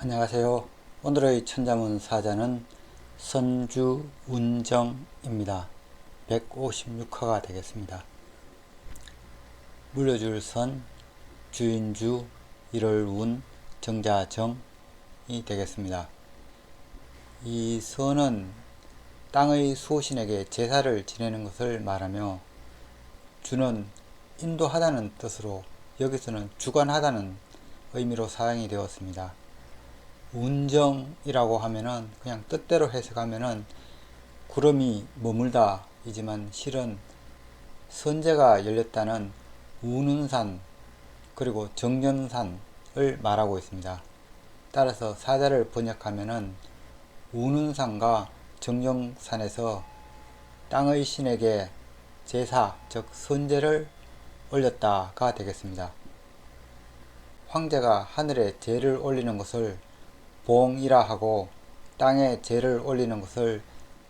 안녕하세요. 오늘의 천자문 사자는 선주운정입니다. 156화가 되겠습니다. 물려줄 선, 주인주, 일월운, 정자정이 되겠습니다. 이 선은 땅의 수호신에게 제사를 지내는 것을 말하며, 주는 인도하다는 뜻으로 여기서는 주관하다는 의미로 사용이 되었습니다. 운정이라고 하면은 그냥 뜻대로 해석하면은 구름이 머물다 이지만 실은 선제가 열렸다는 운운산 그리고 정전산을 말하고 있습니다. 따라서 사자를 번역하면은 운운산과 정정산에서 땅의 신에게 제사 즉 선제를 올렸다가 되겠습니다. 황제가 하늘에 제를 올리는 것을 봉이라 하고 땅에 제를 올리는 것을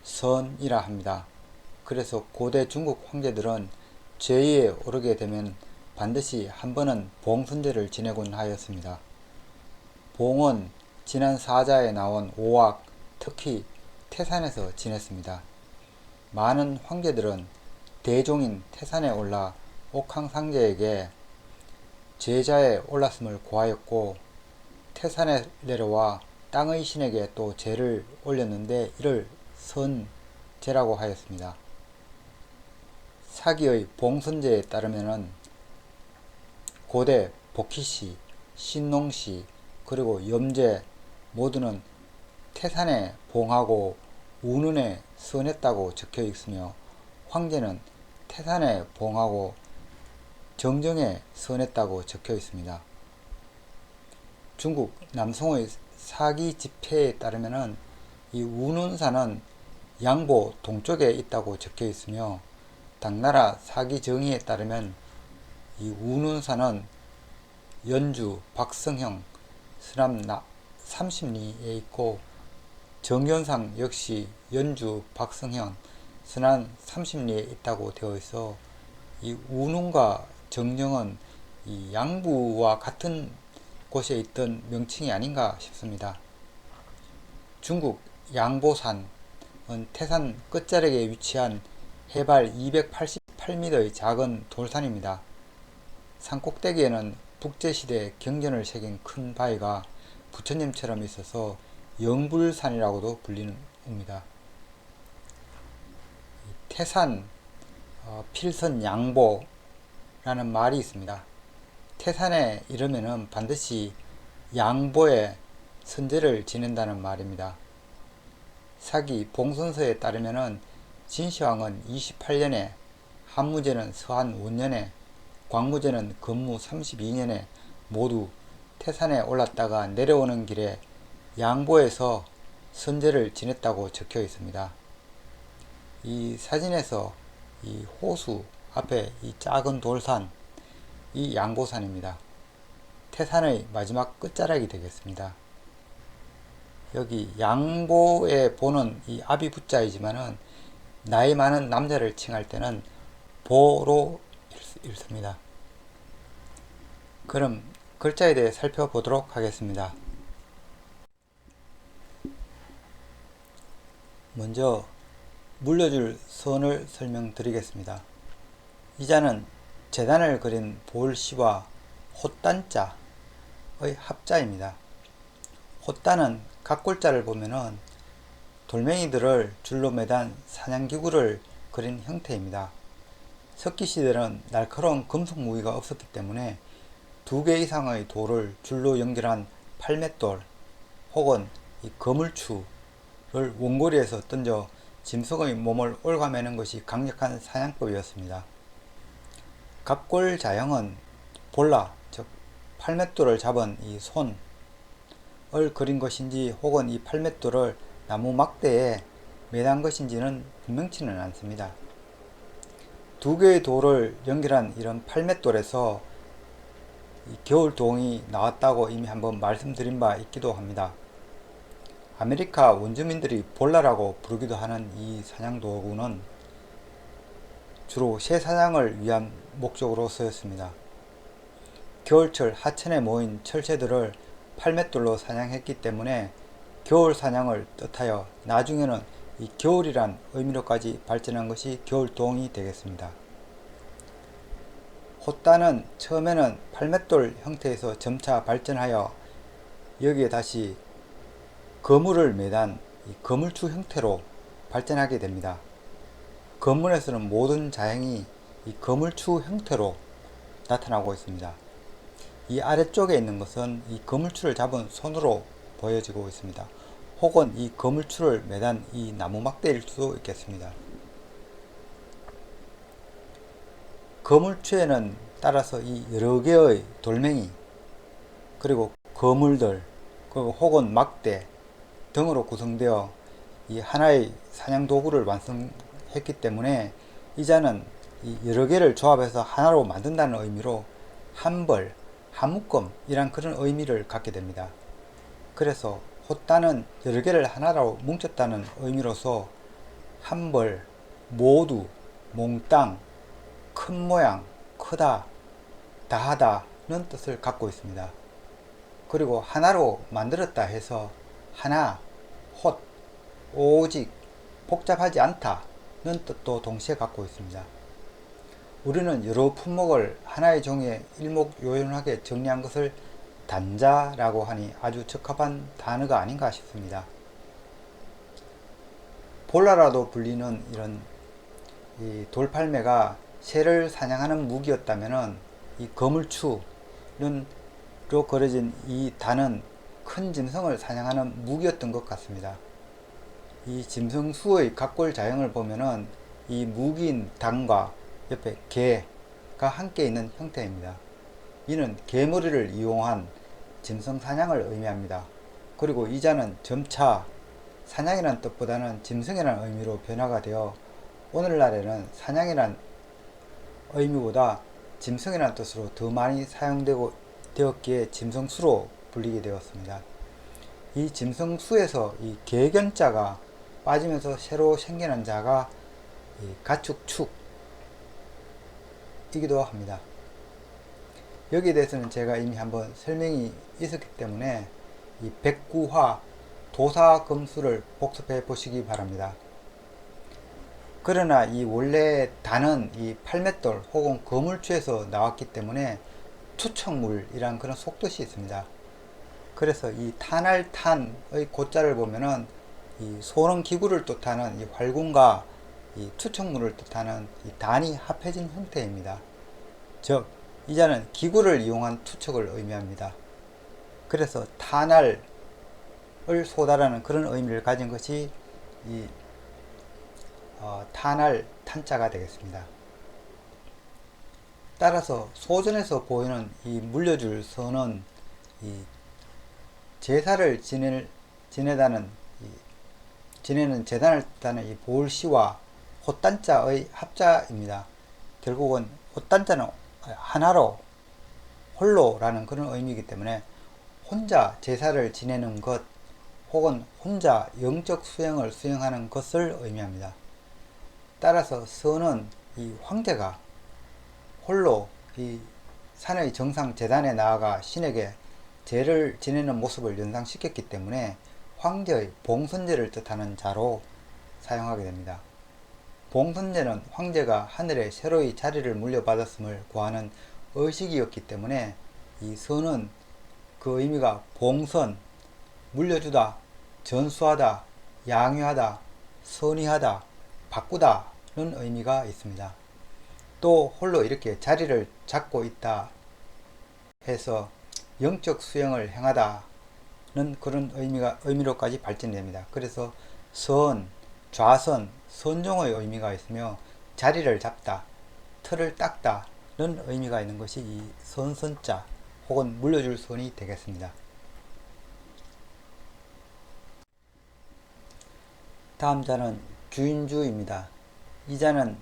선이라 합니다. 그래서 고대 중국 황제들은 제위에 오르게 되면 반드시 한 번은 봉선제를 지내곤 하였습니다. 봉은 지난 사자에 나온 오악, 특히 태산에서 지냈습니다. 많은 황제들은 대종인 태산에 올라 옥황상제에게 제자에 올랐음을 고하였고, 태산에 내려와 땅의 신에게 또 제를 올렸는데 이를 선제라고 하였습니다. 사기의 봉선제에 따르면은 고대 복희시, 신농시 그리고 염제 모두는 태산에 봉하고 운운에 선했다고 적혀 있으며, 황제는 태산에 봉하고 정정에 선했다고 적혀 있습니다. 중국 남송의 사기 지폐에 따르면은 이 운운산은 양보 동쪽에 있다고 적혀 있으며, 당나라 사기 정의에 따르면 이 운운산은 연주 박성형 서남 30리에 있고, 정견상 역시 연주 박성형 서남 30리에 있다고 되어 있어 이 운운과 정정은 이 양부와 같은 곳에 있던 명칭이 아닌가 싶습니다. 중국 양보산은 태산 끝자락에 위치한 해발 288m의 작은 돌산입니다. 산 꼭대기에는 북제시대 경전을 새긴 큰 바위가 부처님처럼 있어서 영불산이라고도 불리는입니다. 태산 필선 양보라는 말이 있습니다. 태산에 이르면은 반드시 양보에 선제를 지낸다는 말입니다. 사기 봉선서에 따르면은 진시황은 28년에, 한무제는 서한 5년에, 광무제는 건무 32년에 모두 태산에 올랐다가 내려오는 길에 양보에서 선제를 지냈다고 적혀 있습니다. 이 사진에서 이 호수 앞에 이 작은 돌산, 이 양보산입니다. 태산의 마지막 끝자락이 되겠습니다. 여기 양보에 보는 이 아비 부자이지만은 나이 많은 남자를 칭할 때는 보로 읽습니다. 그럼 글자에 대해 살펴보도록 하겠습니다. 먼저 물려줄 선을 설명드리겠습니다. 이 자는 재단을 그린 볼시와 헛단자의 합자입니다. 헛단은 각골자를 보면은 돌멩이들을 줄로 매단 사냥기구를 그린 형태입니다. 석기시대는 날카로운 금속 무기가 없었기 때문에 2개 이상의 돌을 줄로 연결한 팔맷돌 혹은 이 거물추를 원거리에서 던져 짐승의 몸을 옮아매는 것이 강력한 사냥법이었습니다. 각골자형은 볼라, 즉 팔맷돌을 잡은 이 손을 그린 것인지 혹은 이 팔맷돌을 나무 막대에 매단 것인지는 분명치는 않습니다. 2개의 돌을 연결한 이런 팔맷돌에서 겨울동이 나왔다고 이미 한번 말씀드린 바 있기도 합니다. 아메리카 원주민들이 볼라라고 부르기도 하는 이 사냥도구는 주로 새사냥을 위한 목적으로 쓰였습니다. 겨울철 하천에 모인 철새들을 팔맷돌로 사냥했기 때문에 겨울 사냥을 뜻하여 나중에는 이 겨울이란 의미로까지 발전한 것이 겨울동이 되겠습니다. 호따는 처음에는 팔맷돌 형태에서 점차 발전하여 여기에 다시 거물을 매단 이 거물추 형태로 발전하게 됩니다. 건문에서는 모든 자행이 이 거물추 형태로 나타나고 있습니다. 이 아래쪽에 있는 것은 이 거물추를 잡은 손으로 보여지고 있습니다. 혹은 이 거물추를 매단 이 나무 막대일 수도 있겠습니다. 거물추에는 따라서 이 여러 개의 돌멩이 그리고 거물들 그리고 혹은 막대 등으로 구성되어 이 하나의 사냥 도구를 완성했기 때문에 이자는 이 여러 개를 조합해서 하나로 만든다는 의미로 한벌, 한묶음이란 그런 의미를 갖게 됩니다. 그래서 호따는 여러 개를 하나로 뭉쳤다는 의미로서 한벌, 모두, 몽땅, 큰 모양, 크다, 다하다는 뜻을 갖고 있습니다. 그리고 하나로 만들었다 해서 하나, 홑, 오직, 복잡하지 않다는 뜻도 동시에 갖고 있습니다. 우리는 여러 품목을 하나의 종이에 일목요연하게 정리한 것을 단자라고 하니 아주 적합한 단어가 아닌가 싶습니다. 볼라라도 불리는 이런 이 돌팔매가 새를 사냥하는 무기였다면 이 거물추로 그려진 이 단은 큰 짐승을 사냥하는 무기였던 것 같습니다. 이 짐승수의 각골 자형을 보면은 이 무기인 단과 옆에 개가 함께 있는 형태입니다. 이는 개머리를 이용한 짐승 사냥을 의미합니다. 그리고 이자는 점차 사냥이라는 뜻보다는 짐승이라는 의미로 변화가 되어 오늘날에는 사냥이라는 의미보다 짐승이라는 뜻으로 더 많이 사용되었기에 짐승수로 불리게 되었습니다. 이 짐승수에서 이 개견자가 빠지면서 새로 생겨난 자가 이 가축축이기도 합니다. 여기에 대해서는 제가 이미 한번 설명이 있었기 때문에 이 백구화 도사금수를 복습해 보시기 바랍니다. 그러나 이 원래 단은 이 팔맷돌 혹은 거물추에서 나왔기 때문에 투척물이란 그런 속뜻이 있습니다. 그래서 이 탄할탄의 고자를 보면은 이 소는 기구를 뜻하는 이 활군과 이 투척물을 뜻하는 이 단이 합해진 형태입니다. 즉 이자는 기구를 이용한 투척을 의미합니다. 그래서 탄할을 쏘다라는 그런 의미를 가진 것이 이 탄할 탄자가 되겠습니다. 따라서 소전에서 보이는 이 물려줄 서는 이 제사를 지내는 재단을 뜻하는 이 보울시와 호딴자의 합자입니다. 결국은 호딴자는 하나로 홀로라는 그런 의미이기 때문에 혼자 제사를 지내는 것 혹은 혼자 영적 수행을 수행하는 것을 의미합니다. 따라서 서는 이 황제가 홀로 이 산의 정상 제단에 나아가 신에게 제를 지내는 모습을 연상시켰기 때문에 황제의 봉선제를 뜻하는 자로 사용하게 됩니다. 봉선제는 황제가 하늘에 새로이 자리를 물려받았음을 구하는 의식이었기 때문에 이 서는 그 의미가 봉선, 물려주다, 전수하다, 양유하다, 선의하다, 바꾸다는 의미가 있습니다. 또 홀로 이렇게 자리를 잡고 있다 해서 영적 수행을 행하다는 그런 의미로까지 발전됩니다. 그래서 선, 좌선, 선종의 의미가 있으며 자리를 잡다, 틀을 닦다는 의미가 있는 것이 이 선선자 혹은 물려줄 선이 되겠습니다. 다음 자는 주인주입니다. 이 자는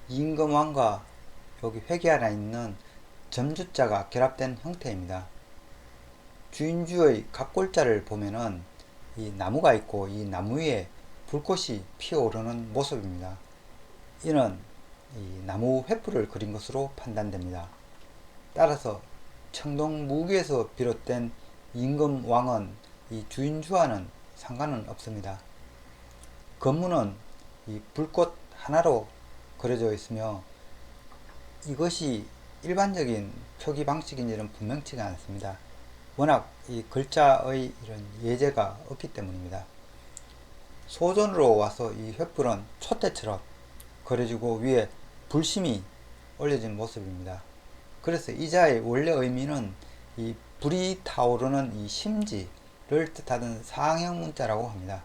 임금왕과 여기 획이 하나 있는 점주자가 결합된 형태입니다. 주인주의 각골자를 보면은 이 나무가 있고 이 나무 위에 불꽃이 피어오르는 모습입니다. 이는 이 나무 횃불을 그린 것으로 판단됩니다. 따라서 청동 무기에서 비롯된 임금왕은 이 주인주와는 상관은 없습니다. 건물은 이 불꽃 하나로 그려져 있으며 이것이 일반적인 표기 방식인지는 분명치가 않습니다. 워낙 이 글자의 이런 예제가 없기 때문입니다. 소전으로 와서 이 횃불은 촛대처럼 그려지고 위에 불심이 올려진 모습입니다. 그래서 이 자의 원래 의미는 이 불이 타오르는 이 심지를 뜻하는 상형 문자라고 합니다.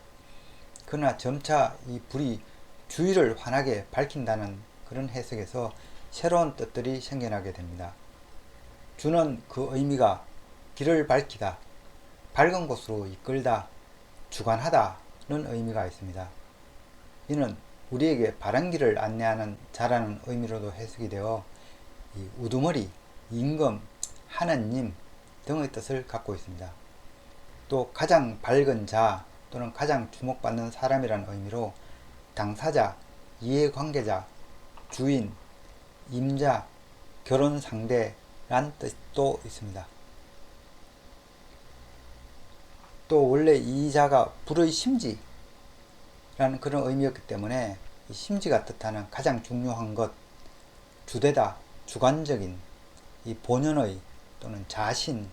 그러나 점차 이 불이 주위를 환하게 밝힌다는 그런 해석에서 새로운 뜻들이 생겨나게 됩니다. 주는 그 의미가 길을 밝히다, 밝은 곳으로 이끌다, 주관하다는 의미가 있습니다. 이는 우리에게 바른 길을 안내하는 자라는 의미로도 해석이 되어 이 우두머리, 임금, 하느님 등의 뜻을 갖고 있습니다. 또 가장 밝은 자 또는 가장 주목받는 사람이라는 의미로 당사자, 이해관계자, 주인, 임자, 결혼 상대란 뜻도 있습니다. 또 원래 이 자가 불의 심지라는 그런 의미였기 때문에 이 심지가 뜻하는 가장 중요한 것, 주되다, 주관적인, 이 본연의 또는 자신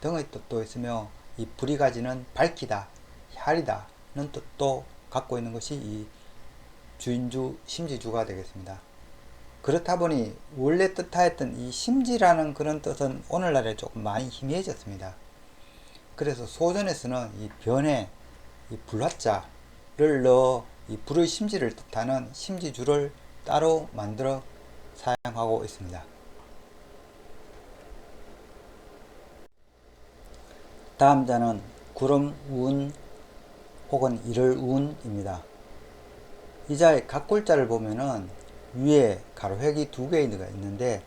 등의 뜻도 있으며 이 불이 가지는 밝히다, 혈이다는 뜻도 갖고 있는 것이 이 주인주, 심지주가 되겠습니다. 그렇다 보니 원래 뜻하였던 이 심지라는 그런 뜻은 오늘날에 조금 많이 희미해졌습니다. 그래서 소전에서는 이 변에 이 불화자를 넣어 이 불의 심지를 뜻하는 심지주를 따로 만들어 사용하고 있습니다. 다음 자는 구름운 혹은 이를운입니다. 이 자의 각골자를 보면은 위에 가로획이 두 개가 있는데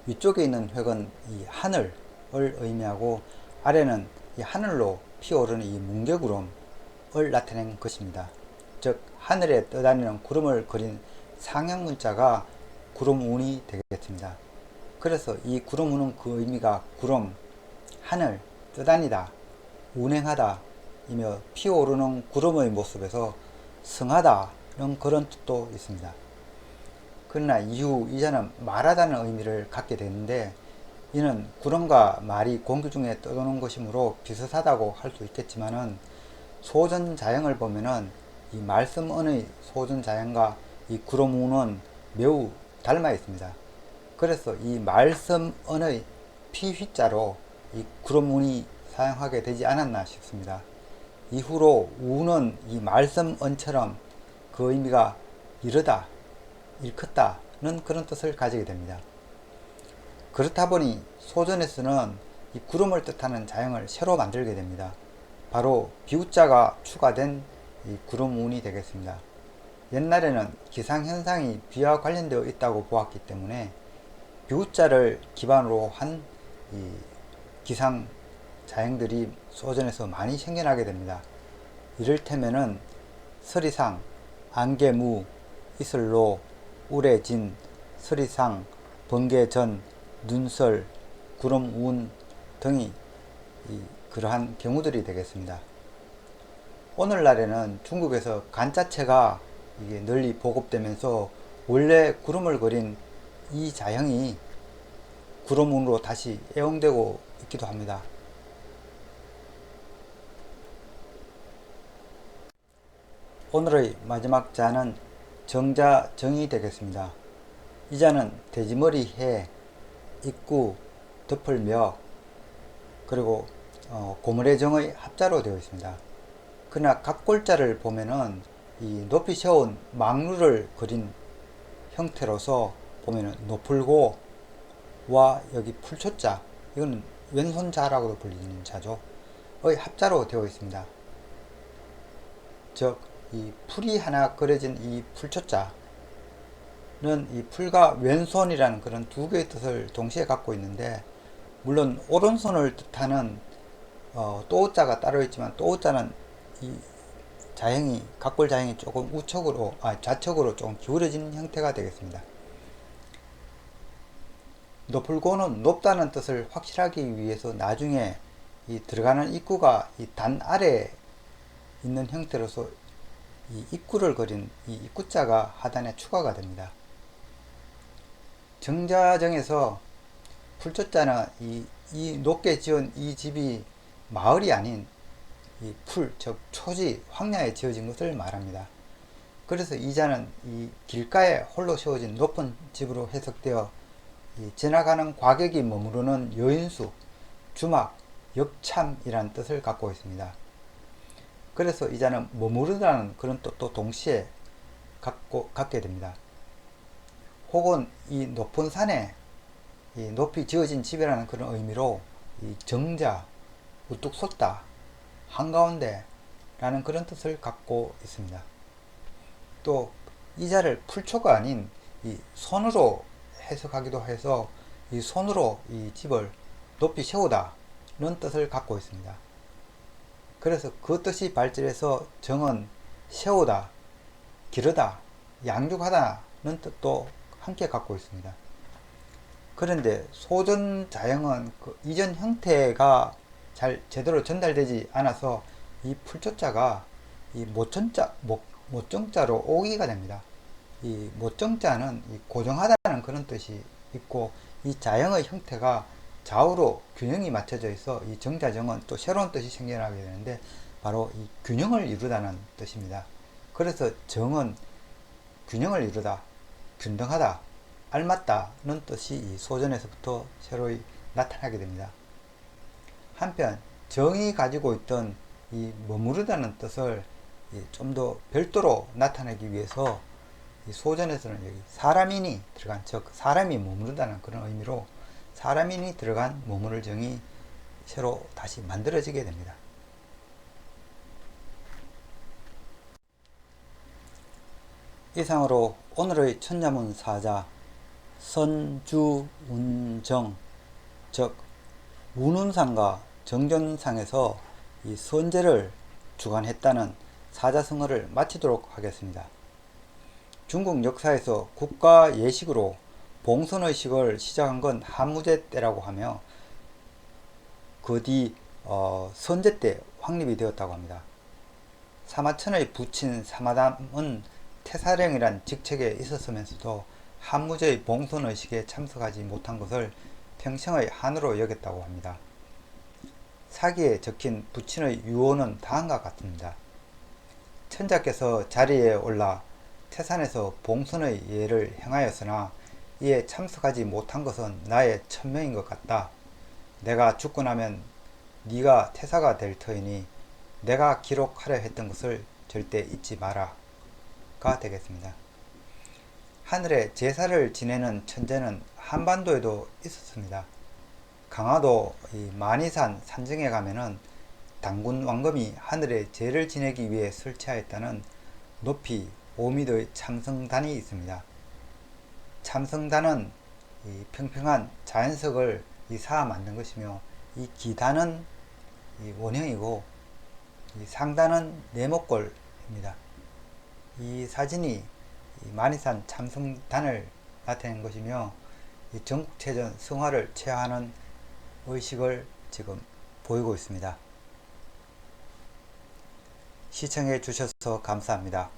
위쪽에 있는 획은 이 하늘을 의미하고 아래는 이 하늘로 피어오르는 이 뭉게구름을 나타낸 것입니다. 즉 하늘에 떠다니는 구름을 그린 상형 문자가 구름운이 되겠습니다. 그래서 이 구름운은 그 의미가 구름, 하늘, 떠다니다, 운행하다 이며 피어오르는 구름의 모습에서 승하다는 그런 뜻도 있습니다. 그러나 이후 이 자는 말하다는 의미를 갖게 되는데 이는 구름과 말이 공기 중에 떠도는 것이므로 비슷하다고 할 수 있겠지만은 소전자형을 보면은 이 말씀언의 소전자형과 이 구름운은 매우 닮아 있습니다. 그래서 이 말씀언의 피휘자로 이 구름운이 사용하게 되지 않았나 싶습니다. 이후로 운은 이 말씀언처럼 그 의미가 이르다, 일컫다는 그런 뜻을 가지게 됩니다. 그렇다 보니 소전에서는 이 구름을 뜻하는 자형을 새로 만들게 됩니다. 바로 비우자가 추가된 이 구름운이 되겠습니다. 옛날에는 기상현상이 비와 관련되어 있다고 보았기 때문에 비우자를 기반으로 한 이 기상 자형들이 소전에서 많이 생겨나게 됩니다. 이를테면은 서리상, 안개무, 이슬로, 우레진, 서리상, 번개전, 눈설, 구름운 등이 그러한 경우들이 되겠습니다. 오늘날에는 중국에서 간자체가 이게 널리 보급되면서 원래 구름을 그린 이 자형이 구름운으로 다시 애용되고 있기도 합니다. 오늘의 마지막 자는 정자정이 되겠습니다. 이 자는 돼지머리 해, 입구, 덮을며 그리고 고물의 정의 합자로 되어 있습니다. 그러나 각골자를 보면은 이 높이 세운 망루를 그린 형태로서 보면은 높을고와 여기 풀초자 이건 왼손자라고도 불리는 자죠. 의 합자로 되어 있습니다. 즉 이 풀이 하나 그려진 이 풀초자는 이 풀과 왼손이라는 그런 두 개의 뜻을 동시에 갖고 있는데 물론 오른손을 뜻하는 또자가 따로 있지만 또자는 이 자형이 각골 자형이 조금 우측으로 좌측으로 조금 기울어진 형태가 되겠습니다. 높을고는 높다는 뜻을 확실하기 위해서 나중에 이 들어가는 입구가 이 단 아래에 있는 형태로서 이 입구를 그린 이 입구자가 하단에 추가가 됩니다. 정자정에서 풀초자는 이 높게 지은 이 집이 마을이 아닌 이 풀, 즉 초지, 황야에 지어진 것을 말합니다. 그래서 이자는 이 길가에 홀로 세워진 높은 집으로 해석되어 지나가는 과객이 머무르는 여인수, 주막, 역참이라는 뜻을 갖고 있습니다. 그래서 이자는 머무르다는 그런 뜻도 동시에 갖게 됩니다. 혹은 이 높은 산에 이 높이 지어진 집이라는 그런 의미로 이 정자, 우뚝 솟다, 한가운데 라는 그런 뜻을 갖고 있습니다. 또 이자를 풀초가 아닌 이 손으로 해석하기도 해서 이 손으로 이 집을 높이 세우다는 뜻을 갖고 있습니다. 그래서 그 뜻이 발전해서 정은 세우다, 기르다, 양육하다는 뜻도 함께 갖고 있습니다. 그런데 소전자형은 그 이전 형태가 잘 제대로 전달되지 않아서 이 풀초자가 이 모정자로 오기가 됩니다. 이 모정자는 이 고정하다는 그런 뜻이 있고 이 자형의 형태가 좌우로 균형이 맞춰져 있어 이 정자정은 또 새로운 뜻이 생겨나게 되는데 바로 이 균형을 이루다는 뜻입니다. 그래서 정은 균형을 이루다, 균등하다, 알맞다는 뜻이 이 소전에서부터 새로이 나타나게 됩니다. 한편 정이 가지고 있던 이 머무르다는 뜻을 좀 더 별도로 나타내기 위해서 이 소전에서는 여기 사람인이 들어간, 즉 사람이 머무르다는 그런 의미로 사람인이 들어간 머무를 정이 새로 다시 만들어지게 됩니다. 이상으로 오늘의 천자문 사자 선주운정, 즉 운운상과 정전상에서 이 선제를 주관했다는 사자성어를 마치도록 하겠습니다. 중국 역사에서 국가 예식으로 봉선의식을 시작한 건 한무제 때라고 하며 그 뒤 선제 때 확립이 되었다고 합니다. 사마천의 부친 사마담은 태사령이란 직책에 있었으면서도 한무제의 봉선의식에 참석하지 못한 것을 평생의 한으로 여겼다고 합니다. 사기에 적힌 부친의 유언은 다음과 같습니다. 천자께서 자리에 올라 태산에서 봉선의 예를 행하였으나 이에 참석하지 못한 것은 나의 천명인 것 같다. 내가 죽고 나면 네가 태사가 될 터이니 내가 기록하려 했던 것을 절대 잊지 마라 가 되겠습니다. 하늘에 제사를 지내는 천재는 한반도에도 있었습니다. 강화도 만이산 산정에 가면은 당군 왕검이 하늘에 제를 지내기 위해 설치하였다는 높이 5m의 참성단이 있습니다. 참성단은 이 평평한 자연석을 쌓아 만든 것이며 이 기단은 이 원형이고 이 상단은 네모꼴입니다. 이 사진이 이 만이산 참성단을 나타낸 것이며 이 전국체전 성화를 체화하는 의식을 지금 보이고 있습니다. 시청해 주셔서 감사합니다.